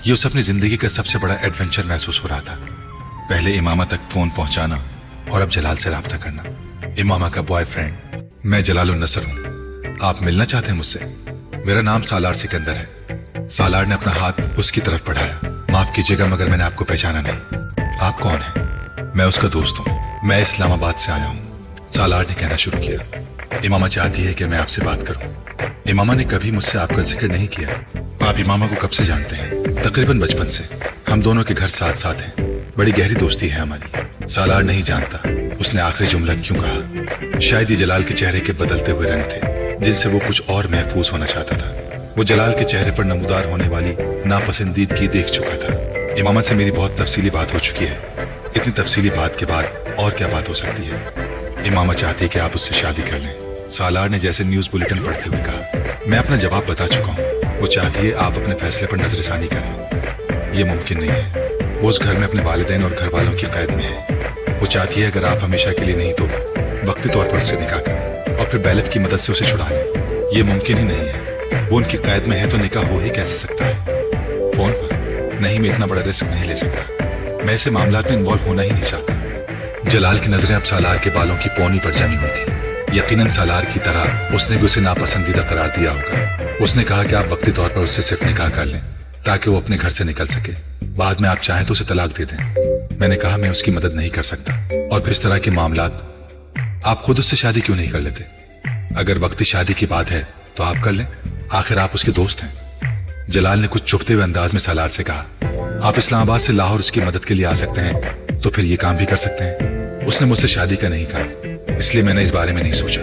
ये उसे अपनी जिंदगी का सबसे बड़ा एडवेंचर महसूस हो रहा था। पहले इमामा तक फोन पहुंचाना और अब जलाल से राब्ता करना। इमामा का बॉयफ्रेंड, मैं जलालुन नसर हूँ। आप मिलना चाहते हैं मुझसे? मेरा नाम सालार सिकंदर है। सालार ने अपना हाथ उसकी तरफ बढ़ाया। माफ कीजिएगा मगर मैंने आपको पहचाना नहीं। आप कौन हैं? मैं उसका दोस्त हूँ। मैं इस्लामाबाद से आया हूँ। सालार ने कहना शुरू किया। इमामा चाहती है कि मैं आपसे बात करूँ। इमामा ने कभी मुझसे आपका जिक्र नहीं किया। आप इमामा को कब से जानते हैं? तकरीबन बचपन से। हम दोनों के घर साथ साथ हैं। बड़ी गहरी दोस्ती है हमारी। सालार नहीं जानता उसने आखिरी जुमला क्यों कहा। शायद ये जलाल के चेहरे के बदलते हुए रंग थे जिनसे वो कुछ और महफूज होना चाहता था। वो जलाल के चेहरे पर नमूदार होने वाली नापसंदीदगी देख चुका था। इमामा से मेरी बहुत तफसीली बात हो चुकी है। इतनी तफसीली बात के बाद और क्या बात हो सकती है? इमामा चाहती है कि आप उससे शादी कर लें। सालार ने जैसे न्यूज बुलेटिन पढ़ते हुए कहा। मैं अपना जवाब बता चुका हूँ। वो चाहती है आप अपने फैसले पर नजरसानी करें। ये मुमकिन नहीं है। वो उस घर में अपने वालिदैन और घर वालों की कैद में है। वो चाहती है अगर आप हमेशा के लिए नहीं तो वक्ती तौर पर उससे निकाह करें और फिर बैलेफ की मदद से उसे छुड़ा लें। ये मुमकिन ही नहीं है। वो उनकी कैद में है तो निकाह हो ही कैसे सकता है? फोन पर नहीं, मैं इतना बड़ा रिस्क नहीं ले सकता। मैं ऐसे मामलात में इन्वॉल्व होना ही नहीं चाहता। जलाल की नजरें अब सालार के बालों की पौनी पर जमी हुई थी। यकीनन सालार की तरह उसने भी उसे नापसंदीदा करार दिया होगा। उसने कहा कि आप वक्ती तौर पर उससे सिर्फ निकाह कर लें ताकि वो अपने घर से निकल सके। बाद में आप चाहें तो उसे तलाक दे दें। मैंने कहा मैं उसकी मदद नहीं कर सकता। और फिर इस तरह के मामलात आप खुद उससे शादी क्यों नहीं कर लेते? अगर वक्ती शादी की बात है तो आप कर लें। आखिर आप उसके दोस्त हैं। जलाल ने कुछ चुभते हुए अंदाज में सालार से कहा। आप इस्लामाबाद से लाहौर उसकी मदद के लिए आ सकते हैं तो फिर ये काम भी कर सकते हैं। उसने मुझसे शादी का नहीं कहा, इसलिए मैंने इस बारे में नहीं सोचा।